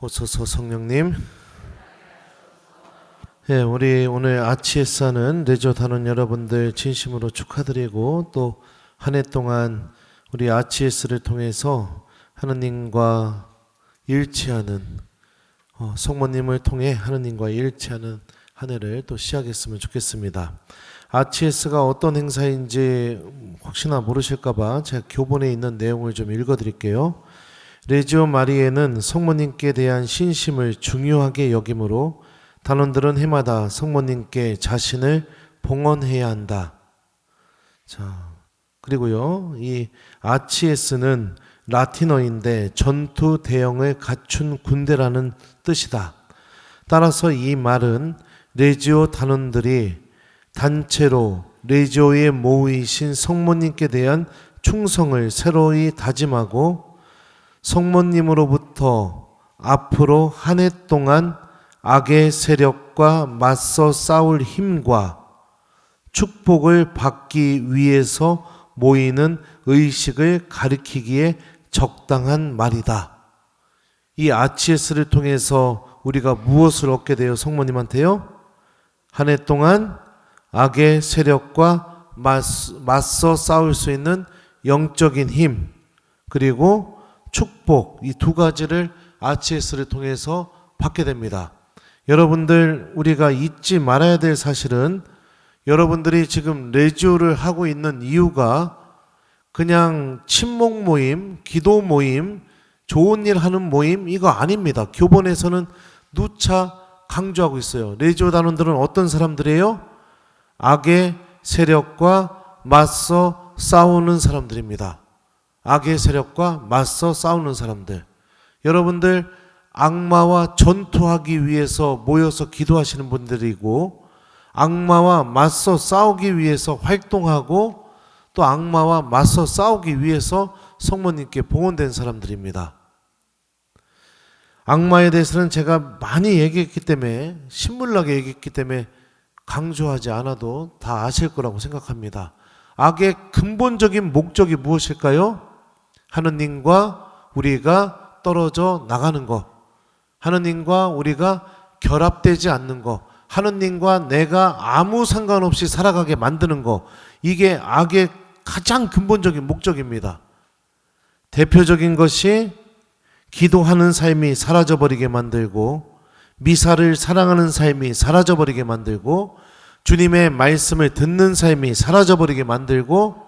오소서 성령님. 우리 오늘 아치에스하는 레지오 단원 여러분들 진심으로 축하드리고, 또 한 해 동안 우리 아치에스를 통해서 하느님과 일치하는 성모님을 통해 하느님과 일치하는 한 해를 또 시작했으면 좋겠습니다. 아치에스가 어떤 행사인지 혹시나 모르실까봐 제가 교본에 있는 내용을 좀 읽어드릴게요. 레지오 마리에는 성모님께 대한 신심을 중요하게 여기므로 단원들은 해마다 성모님께 자신을 봉헌해야 한다. 자, 그리고요, 이 아치에스는 라틴어인데 전투 대형을 갖춘 군대라는 뜻이다. 따라서 이 말은 레지오 단원들이 단체로 레지오에 모이신 성모님께 대한 충성을 새로이 다짐하고 성모님으로부터 앞으로 한 해 동안 악의 세력과 맞서 싸울 힘과 축복을 받기 위해서 모이는 의식을 가리키기에 적당한 말이다. 이 아치에스를 통해서 우리가 무엇을 얻게 돼요? 성모님한테요? 한 해 동안 악의 세력과 맞서 싸울 수 있는 영적인 힘, 그리고 축복, 이 두 가지를 아치에스를 통해서 받게 됩니다. 여러분들, 우리가 잊지 말아야 될 사실은 여러분들이 지금 레지오를 하고 있는 이유가 그냥 친목 모임, 기도 모임, 좋은 일 하는 모임, 이거 아닙니다. 교본에서는 누차 강조하고 있어요. 레지오 단원들은 어떤 사람들이에요? 악의 세력과 맞서 싸우는 사람들입니다. 악의 세력과 맞서 싸우는 사람들. 여러분들, 악마와 전투하기 위해서 모여서 기도하시는 분들이고, 악마와 맞서 싸우기 위해서 활동하고, 또 악마와 맞서 싸우기 위해서 성모님께 봉헌된 사람들입니다. 악마에 대해서는 제가 많이 얘기했기 때문에, 신물나게 얘기했기 때문에 강조하지 않아도 다 아실 거라고 생각합니다. 악의 근본적인 목적이 무엇일까요? 하느님과 우리가 떨어져 나가는 것, 하느님과 우리가 결합되지 않는 것, 하느님과 내가 아무 상관없이 살아가게 만드는 것, 이게 악의 가장 근본적인 목적입니다. 대표적인 것이 기도하는 삶이 사라져버리게 만들고, 미사를 사랑하는 삶이 사라져버리게 만들고, 주님의 말씀을 듣는 삶이 사라져버리게 만들고,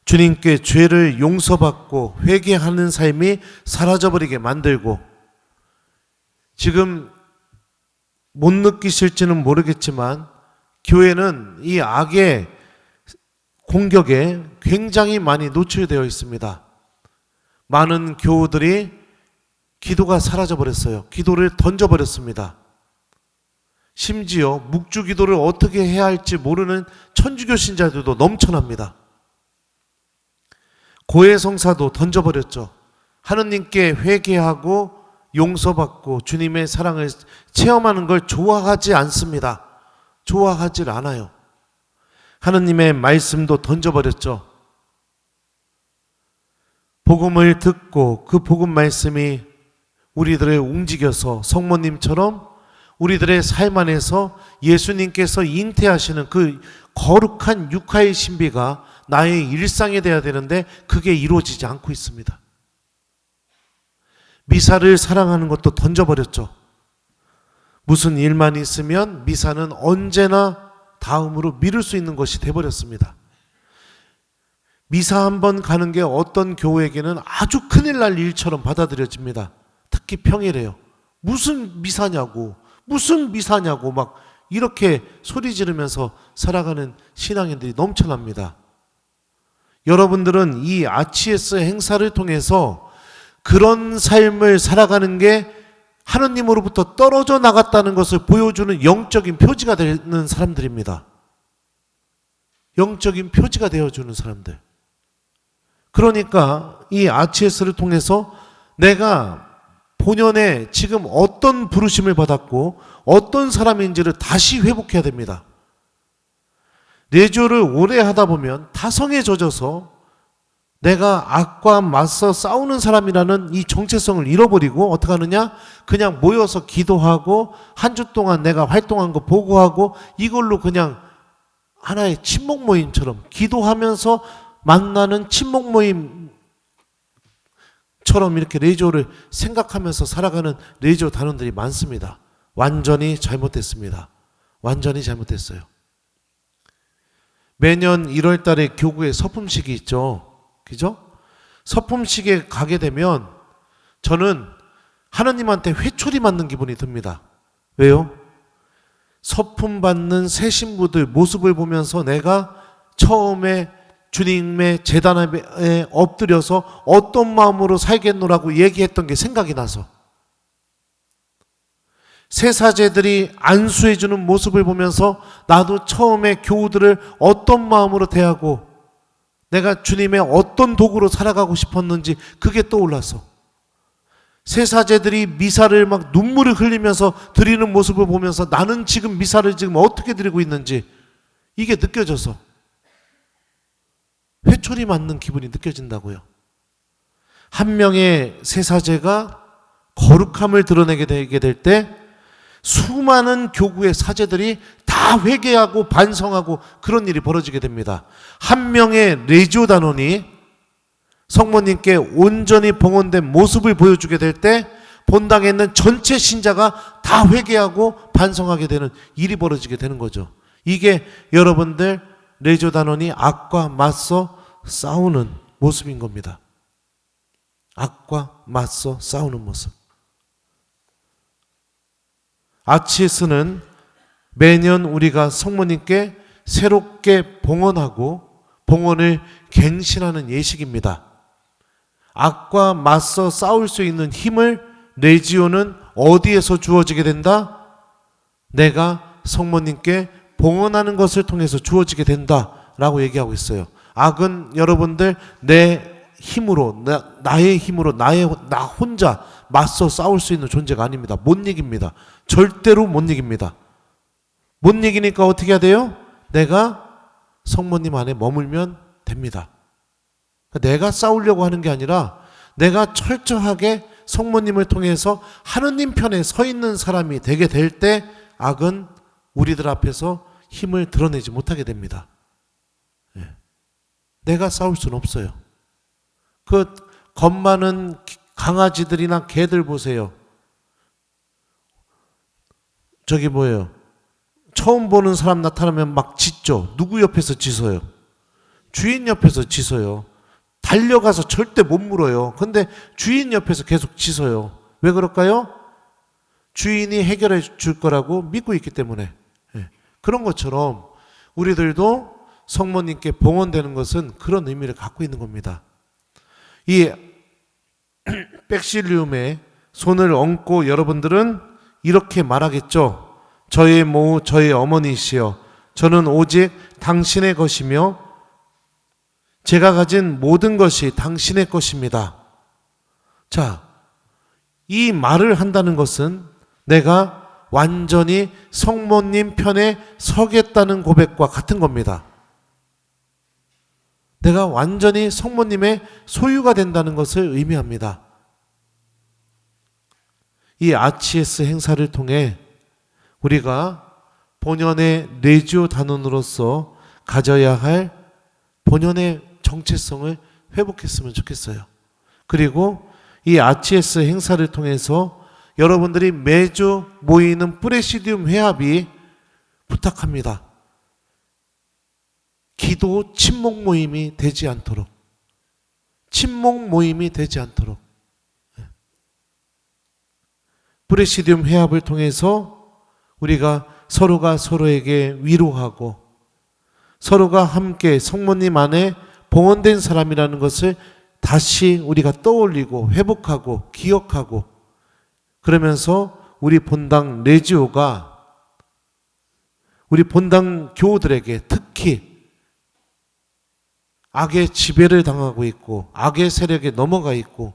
주님께 죄를 용서받고 회개하는 삶이 사라져버리게 만들고, 지금 못 느끼실지는 모르겠지만 교회는 이 악의 공격에 굉장히 많이 노출되어 있습니다. 많은 교우들이 기도가 사라져버렸어요. 기도를 던져버렸습니다. 심지어 묵주기도를 어떻게 해야 할지 모르는 천주교 신자들도 넘쳐납니다. 고해성사도 던져버렸죠. 하느님께 회개하고 용서받고 주님의 사랑을 체험하는 걸 좋아하지 않습니다. 좋아하질 않아요. 하느님의 말씀도 던져버렸죠. 복음을 듣고 그 복음 말씀이 우리들을 움직여서 성모님처럼 우리들의 삶 안에서 예수님께서 잉태하시는 그 거룩한 육화의 신비가 나의 일상이 되어야 되는데 그게 이루어지지 않고 있습니다. 미사를 사랑하는 것도 던져버렸죠. 무슨 일만 있으면 미사는 언제나 다음으로 미룰 수 있는 것이 돼버렸습니다. 미사 한번 가는 게 어떤 교우에게는 아주 큰일 날 일처럼 받아들여집니다. 특히 평일에요. 무슨 미사냐고 막 이렇게 소리 지르면서 살아가는 신앙인들이 넘쳐납니다. 여러분들은 이 아치에스 행사를 통해서 그런 삶을 살아가는 게 하느님으로부터 떨어져 나갔다는 것을 보여주는 영적인 표지가 되는 사람들입니다. 영적인 표지가 되어주는 사람들. 그러니까 이 아치에스를 통해서 내가 본연에 지금 어떤 부르심을 받았고 어떤 사람인지를 다시 회복해야 됩니다. 레지오를 오래 하다 보면 타성에 젖어서 내가 악과 맞서 싸우는 사람이라는 이 정체성을 잃어버리고 어떻게 하느냐? 그냥 모여서 기도하고 한 주 동안 내가 활동한 거 보고하고 이걸로 그냥 하나의 친목 모임처럼 기도하면서 만나는 친목 모임처럼 이렇게 레이조를 생각하면서 살아가는 레이조 단원들이 많습니다. 완전히 잘못됐습니다. 완전히 잘못됐어요. 매년 1월 달에 교구에 서품식이 있죠. 그죠? 서품식에 가게 되면 저는 하나님한테 회초리 맞는 기분이 듭니다. 왜요? 서품 받는 새 신부들 모습을 보면서 내가 처음에 주님의 제단에 엎드려서 어떤 마음으로 살겠노라고 얘기했던 게 생각이 나서 새사제들이 안수해주는 모습을 보면서 나도 처음에 교우들을 어떤 마음으로 대하고 내가 주님의 어떤 도구로 살아가고 싶었는지 그게 떠올라서 새사제들이 미사를 막 눈물을 흘리면서 드리는 모습을 보면서 나는 지금 미사를 지금 어떻게 드리고 있는지 이게 느껴져서 회초리 맞는 기분이 느껴진다고요. 한 명의 새사제가 거룩함을 드러내게 되게 될 때 수많은 교구의 사제들이 다 회개하고 반성하고 그런 일이 벌어지게 됩니다. 한 명의 레지오 단원이 성모님께 온전히 봉헌된 모습을 보여주게 될 때 본당에 있는 전체 신자가 다 회개하고 반성하게 되는 일이 벌어지게 되는 거죠. 이게 여러분들 레지오 단원이 악과 맞서 싸우는 모습인 겁니다. 악과 맞서 싸우는 모습. 아치스는 매년 우리가 성모님께 새롭게 봉헌하고 봉헌을 갱신하는 예식입니다. 악과 맞서 싸울 수 있는 힘을 레지오는 어디에서 주어지게 된다? 내가 성모님께 봉헌하는 것을 통해서 주어지게 된다라고 얘기하고 있어요. 악은 여러분들 내 힘으로 나의 힘으로 나 혼자 맞서 싸울 수 있는 존재가 아닙니다. 못 이깁니다. 절대로 못 이깁니다. 못 이기니까 어떻게 해야 돼요? 내가 성모님 안에 머물면 됩니다. 내가 싸우려고 하는 게 아니라 내가 철저하게 성모님을 통해서 하느님 편에 서 있는 사람이 되게 될 때 악은 우리들 앞에서 힘을 드러내지 못하게 됩니다. 내가 싸울 수는 없어요. 그 겁 많은 강아지들이나 개들 보세요. 저기 뭐예요? 처음 보는 사람 나타나면 막 짖죠. 누구 옆에서 짖어요? 주인 옆에서 짖어요. 달려가서 절대 못 물어요. 근데 주인 옆에서 계속 짖어요. 왜 그럴까요? 주인이 해결해 줄 거라고 믿고 있기 때문에. 그런 것처럼 우리들도 성모님께 봉헌되는 것은 그런 의미를 갖고 있는 겁니다. 이 백실리움에 손을 얹고 여러분들은 이렇게 말하겠죠. 저의 모우 저의 어머니시여 저는 오직 당신의 것이며 제가 가진 모든 것이 당신의 것입니다. 자, 이 말을 한다는 것은 내가 완전히 성모님 편에 서겠다는 고백과 같은 겁니다. 내가 완전히 성모님의 소유가 된다는 것을 의미합니다. 이 아치에스 행사를 통해 우리가 본연의 레지오 단원으로서 가져야 할 본연의 정체성을 회복했으면 좋겠어요. 그리고 이 아치에스 행사를 통해서 여러분들이 매주 모이는 프레시디움 회합이 부탁합니다. 기도 친목 모임이 되지 않도록, 친목 모임이 되지 않도록 프레시디움 회합을 통해서 우리가 서로가 서로에게 위로하고 서로가 함께 성모님 안에 봉헌된 사람이라는 것을 다시 우리가 떠올리고 회복하고 기억하고 그러면서 우리 본당 레지오가 우리 본당 교우들에게 특히 악의 지배를 당하고 있고 악의 세력에 넘어가 있고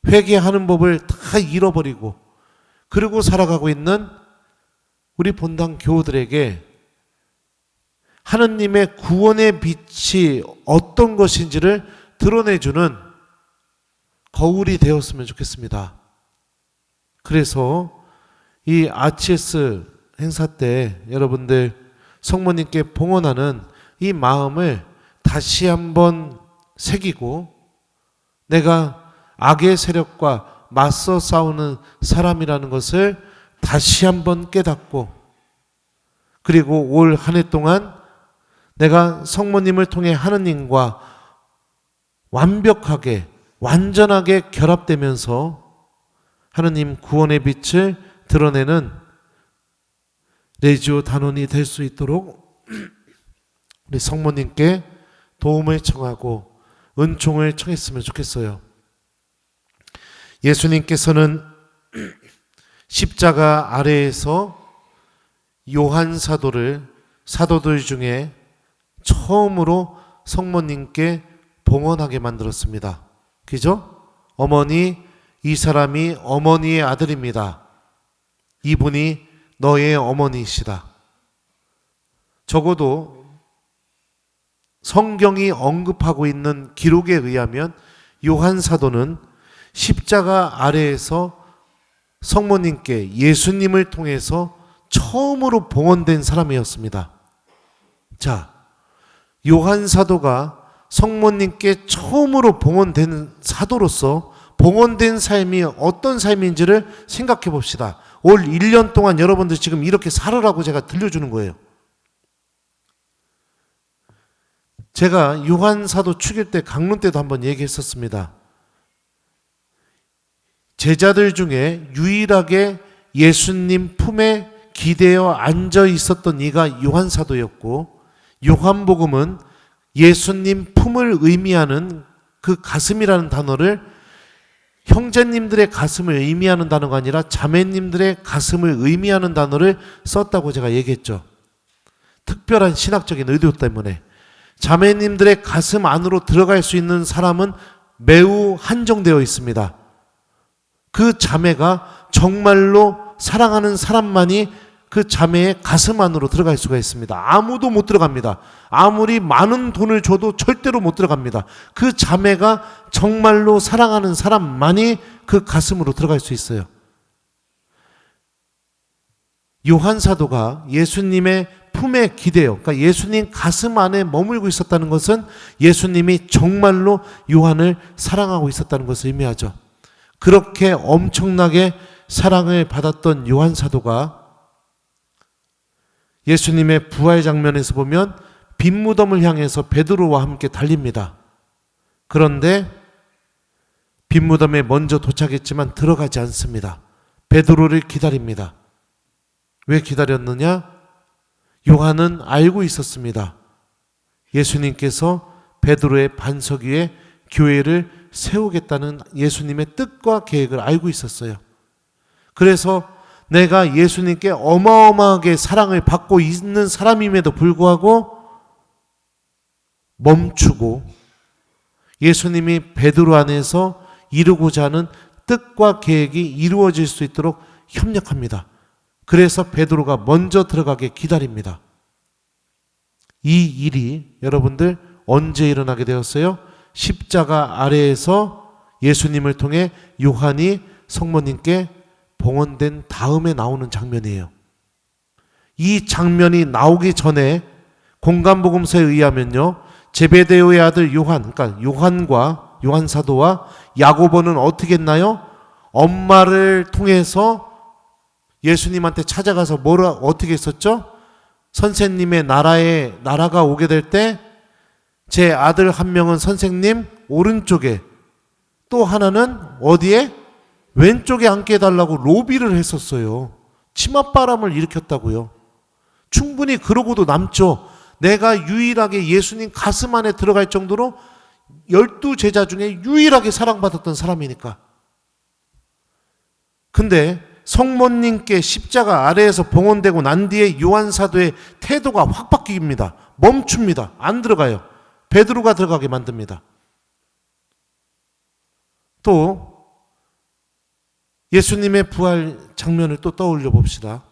회개하는 법을 다 잃어버리고 그러고 살아가고 있는 우리 본당 교우들에게 하느님의 구원의 빛이 어떤 것인지를 드러내주는 거울이 되었으면 좋겠습니다. 그래서 이 RCS 행사 때 여러분들 성모님께 봉헌하는 이 마음을 다시 한번 새기고, 내가 악의 세력과 맞서 싸우는 사람이라는 것을 다시 한번 깨닫고, 그리고 올 한 해 동안 내가 성모님을 통해 하느님과 완벽하게 완전하게 결합되면서 하느님 구원의 빛을 드러내는 레지오 단원이 될 수 있도록 우리 성모님께 도움을 청하고 은총을 청했으면 좋겠어요. 예수님께서는 십자가 아래에서 요한 사도를 사도들 중에 처음으로 성모님께 봉헌하게 만들었습니다. 그죠? 어머니, 이 사람이 어머니의 아들입니다. 이분이 너의 어머니이시다. 적어도 성경이 언급하고 있는 기록에 의하면 요한 사도는 십자가 아래에서 성모님께 예수님을 통해서 처음으로 봉헌된 사람이었습니다. 자, 요한 사도가 성모님께 처음으로 봉헌된 사도로서 봉헌된 삶이 어떤 삶인지를 생각해 봅시다. 올 1년 동안 여러분들 지금 이렇게 살으라고 제가 들려주는 거예요. 제가 요한 사도 축일 때 강론 때도 한번 얘기했었습니다. 제자들 중에 유일하게 예수님 품에 기대어 앉아 있었던 이가 요한 사도였고, 요한복음은 예수님 품을 의미하는 그 가슴이라는 단어를 형제님들의 가슴을 의미하는 단어가 아니라 자매님들의 가슴을 의미하는 단어를 썼다고 제가 얘기했죠. 특별한 신학적인 의도 때문에. 자매님들의 가슴 안으로 들어갈 수 있는 사람은 매우 한정되어 있습니다. 그 자매가 정말로 사랑하는 사람만이 그 자매의 가슴 안으로 들어갈 수가 있습니다. 아무도 못 들어갑니다. 아무리 많은 돈을 줘도 절대로 못 들어갑니다. 그 자매가 정말로 사랑하는 사람만이 그 가슴으로 들어갈 수 있어요. 요한 사도가 예수님의 품에 기대요. 그러니까 예수님 가슴 안에 머물고 있었다는 것은 예수님이 정말로 요한을 사랑하고 있었다는 것을 의미하죠. 그렇게 엄청나게 사랑을 받았던 요한 사도가 예수님의 부활 장면에서 보면 빈 무덤을 향해서 베드로와 함께 달립니다. 그런데 빈 무덤에 먼저 도착했지만 들어가지 않습니다. 베드로를 기다립니다. 왜 기다렸느냐? 요한은 알고 있었습니다. 예수님께서 베드로의 반석 위에 교회를 세우겠다는 예수님의 뜻과 계획을 알고 있었어요. 그래서 내가 예수님께 어마어마하게 사랑을 받고 있는 사람임에도 불구하고 멈추고 예수님이 베드로 안에서 이루고자 하는 뜻과 계획이 이루어질 수 있도록 협력합니다. 그래서 베드로가 먼저 들어가게 기다립니다. 이 일이 여러분들 언제 일어나게 되었어요? 십자가 아래에서 예수님을 통해 요한이 성모님께 봉헌된 다음에 나오는 장면이에요. 이 장면이 나오기 전에 공간복음서에 의하면요, 제베데오의 아들 요한, 그러니까 요한과 요한 사도와 야고보는 어떻게 했나요? 엄마를 통해서 예수님한테 찾아가서 어떻게 했었죠? 선생님의 나라가 오게 될 때 제 아들 한 명은 선생님 오른쪽에, 또 하나는 어디에? 왼쪽에 앉게 해달라고 로비를 했었어요. 치맛바람을 일으켰다고요. 충분히 그러고도 남죠. 내가 유일하게 예수님 가슴 안에 들어갈 정도로 12제자 중에 유일하게 사랑받았던 사람이니까. 근데 성모님께 십자가 아래에서 봉헌되고 난 뒤에 요한 사도의 태도가 확 바뀝니다. 멈춥니다. 안 들어가요. 베드로가 들어가게 만듭니다. 또 예수님의 부활 장면을 또 떠올려 봅시다.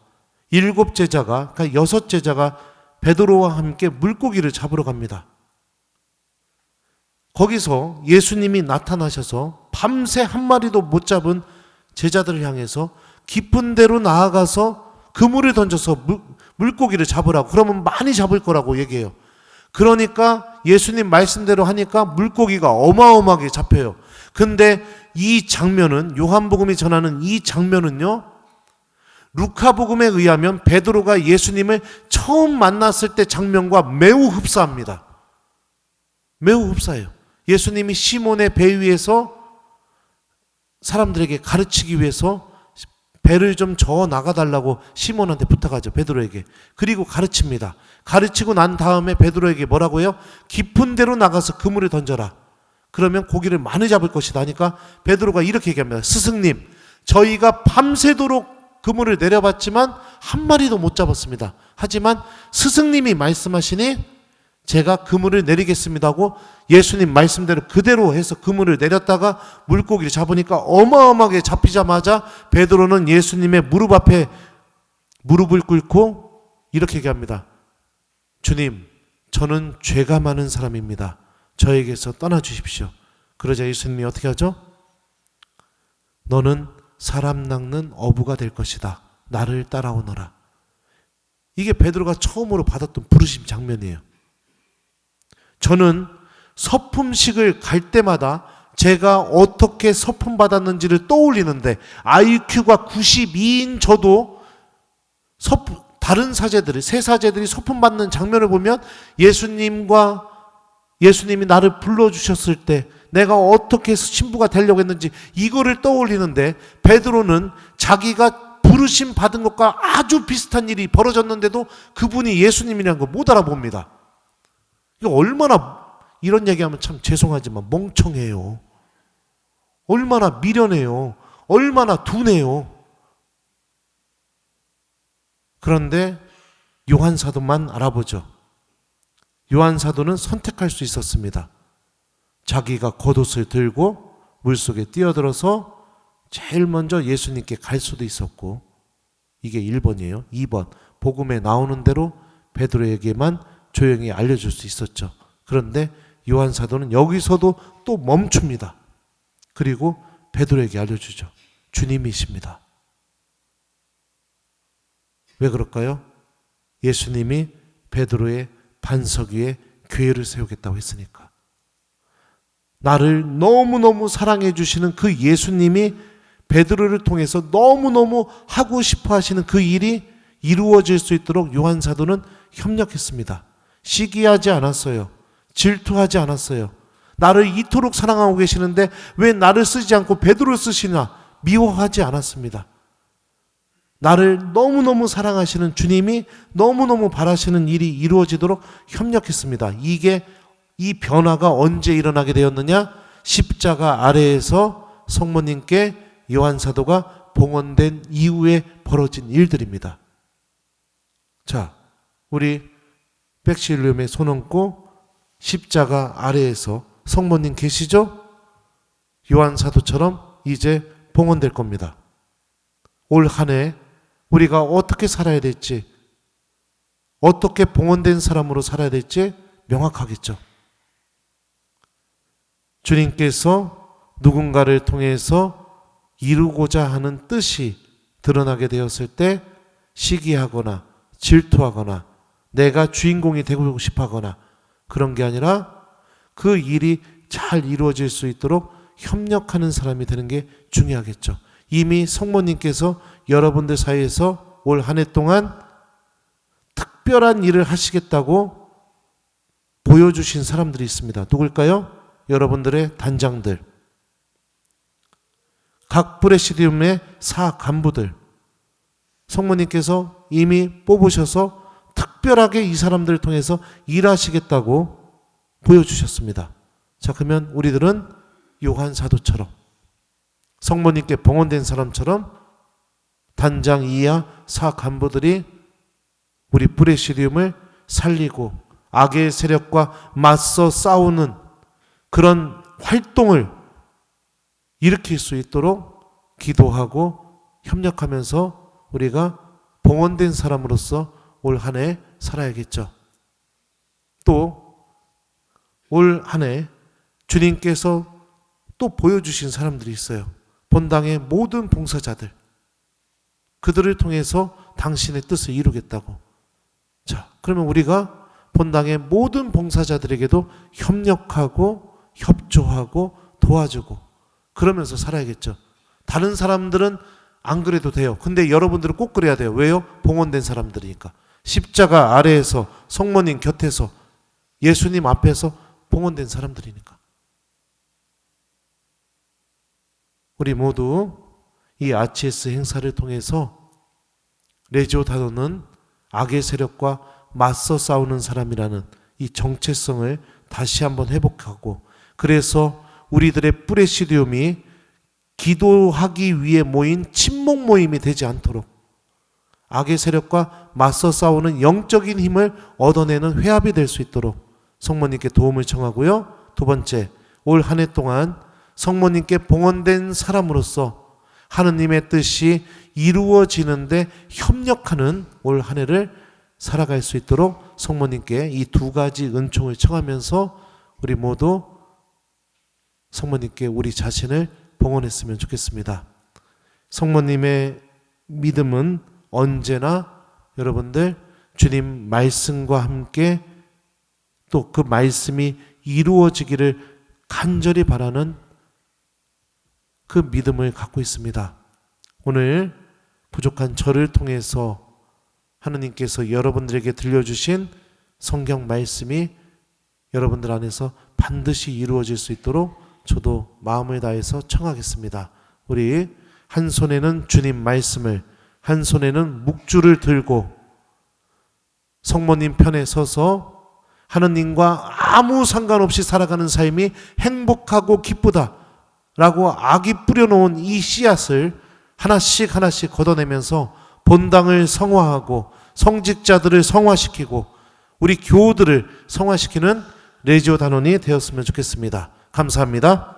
7제자가, 그러니까 6제자가 베드로와 함께 물고기를 잡으러 갑니다. 거기서 예수님이 나타나셔서 밤새 한 마리도 못 잡은 제자들을 향해서 깊은 데로 나아가서 그물을 던져서 물고기를 잡으라고, 그러면 많이 잡을 거라고 얘기해요. 그러니까 예수님 말씀대로 하니까 물고기가 어마어마하게 잡혀요. 근데 이 장면은, 요한복음이 전하는 이 장면은요, 루카복음에 의하면 베드로가 예수님을 처음 만났을 때 장면과 매우 흡사합니다. 매우 흡사해요. 예수님이 시몬의 배 위에서 사람들에게 가르치기 위해서 배를 좀 저어 나가달라고 시몬한테 부탁하죠. 베드로에게. 그리고 가르칩니다. 가르치고 난 다음에 베드로에게 뭐라고 해요? 깊은 데로 나가서 그물을 던져라. 그러면 고기를 많이 잡을 것이다 하니까 베드로가 이렇게 얘기합니다. 스승님, 저희가 밤새도록 그물을 내려봤지만 한 마리도 못 잡았습니다. 하지만 스승님이 말씀하시니 제가 그물을 내리겠습니다 하고 예수님 말씀대로 그대로 해서 그물을 내렸다가 물고기를 잡으니까 어마어마하게 잡히자마자 베드로는 예수님의 무릎 앞에 무릎을 꿇고 이렇게 얘기합니다. 주님, 저는 죄가 많은 사람입니다. 저에게서 떠나주십시오. 그러자 예수님이 어떻게 하죠? 너는 사람 낚는 어부가 될 것이다. 나를 따라오너라. 이게 베드로가 처음으로 받았던 부르심 장면이에요. 저는 서품식을 갈 때마다 제가 어떻게 서품 받았는지를 떠올리는데 IQ가 92인 저도 다른 사제들이, 세 사제들이 서품 받는 장면을 보면 예수님이 나를 불러주셨을 때 내가 어떻게 해서 신부가 되려고 했는지 이거를 떠올리는데 베드로는 자기가 부르심 받은 것과 아주 비슷한 일이 벌어졌는데도 그분이 예수님이라는 거 못 알아봅니다. 이거 얼마나, 이런 얘기하면 참 죄송하지만 멍청해요. 얼마나 미련해요. 얼마나 둔해요. 그런데 요한사도만 알아보죠. 요한사도는 선택할 수 있었습니다. 자기가 겉옷을 들고 물속에 뛰어들어서 제일 먼저 예수님께 갈 수도 있었고, 이게 1번이에요. 2번, 복음에 나오는 대로 베드로에게만 조용히 알려줄 수 있었죠. 그런데 요한사도는 여기서도 또 멈춥니다. 그리고 베드로에게 알려주죠. 주님이십니다. 왜 그럴까요? 예수님이 베드로의 반석 위에 교회를 세우겠다고 했으니까. 나를 너무너무 사랑해 주시는 그 예수님이 베드로를 통해서 너무너무 하고 싶어 하시는 그 일이 이루어질 수 있도록 요한사도는 협력했습니다. 시기하지 않았어요. 질투하지 않았어요. 나를 이토록 사랑하고 계시는데 왜 나를 쓰지 않고 베드로를 쓰시나 미워하지 않았습니다. 나를 너무너무 사랑하시는 주님이 너무너무 바라시는 일이 이루어지도록 협력했습니다. 이 변화가 언제 일어나게 되었느냐? 십자가 아래에서 성모님께 요한사도가 봉헌된 이후에 벌어진 일들입니다. 자, 우리 백실룸에 손 얹고 십자가 아래에서 성모님 계시죠? 요한사도처럼 이제 봉헌될 겁니다. 올 한 해 우리가 어떻게 살아야 될지, 어떻게 봉헌된 사람으로 살아야 될지 명확하겠죠. 주님께서 누군가를 통해서 이루고자 하는 뜻이 드러나게 되었을 때 시기하거나 질투하거나 내가 주인공이 되고 싶어 하거나 그런 게 아니라 그 일이 잘 이루어질 수 있도록 협력하는 사람이 되는 게 중요하겠죠. 이미 성모님께서 여러분들 사이에서 올 한 해 동안 특별한 일을 하시겠다고 보여주신 사람들이 있습니다. 누굴까요? 여러분들의 단장들, 각 프레시디움의 사간부들, 성모님께서 이미 뽑으셔서 특별하게 이 사람들을 통해서 일하시겠다고 보여주셨습니다. 자, 그러면 우리들은 요한 사도처럼 성모님께 봉헌된 사람처럼 단장 이하 사간부들이 우리 프레시디움을 살리고 악의 세력과 맞서 싸우는 그런 활동을 일으킬 수 있도록 기도하고 협력하면서 우리가 봉헌된 사람으로서 올 한 해 살아야겠죠. 또 올 한 해 주님께서 또 보여주신 사람들이 있어요. 본당의 모든 봉사자들, 그들을 통해서 당신의 뜻을 이루겠다고. 자, 그러면 우리가 본당의 모든 봉사자들에게도 협력하고 협조하고 도와주고 그러면서 살아야겠죠. 다른 사람들은 안 그래도 돼요. 근데 여러분들은 꼭 그래야 돼요. 왜요? 봉헌된 사람들이니까. 십자가 아래에서 성모님 곁에서 예수님 앞에서 봉헌된 사람들이니까. 우리 모두 이 아치에스 행사를 통해서 레지오 다노는 악의 세력과 맞서 싸우는 사람이라는 이 정체성을 다시 한번 회복하고, 그래서 우리들의 프레시디움이 기도하기 위해 모인 친목 모임이 되지 않도록 악의 세력과 맞서 싸우는 영적인 힘을 얻어내는 회합이 될 수 있도록 성모님께 도움을 청하고요. 두 번째, 올 한 해 동안 성모님께 봉헌된 사람으로서 하느님의 뜻이 이루어지는데 협력하는 올 한 해를 살아갈 수 있도록 성모님께 이 두 가지 은총을 청하면서 우리 모두 성모님께 우리 자신을 봉헌했으면 좋겠습니다. 성모님의 믿음은 언제나 여러분들 주님 말씀과 함께 또 그 말씀이 이루어지기를 간절히 바라는 그 믿음을 갖고 있습니다. 오늘 부족한 저를 통해서 하느님께서 여러분들에게 들려주신 성경 말씀이 여러분들 안에서 반드시 이루어질 수 있도록 저도 마음을 다해서 청하겠습니다. 우리 한 손에는 주님 말씀을, 한 손에는 묵주를 들고 성모님 편에 서서 하느님과 아무 상관없이 살아가는 삶이 행복하고 기쁘다라고 악이 뿌려놓은 이 씨앗을 하나씩 하나씩 걷어내면서 본당을 성화하고 성직자들을 성화시키고 우리 교우들을 성화시키는 레지오 단원이 되었으면 좋겠습니다. 감사합니다.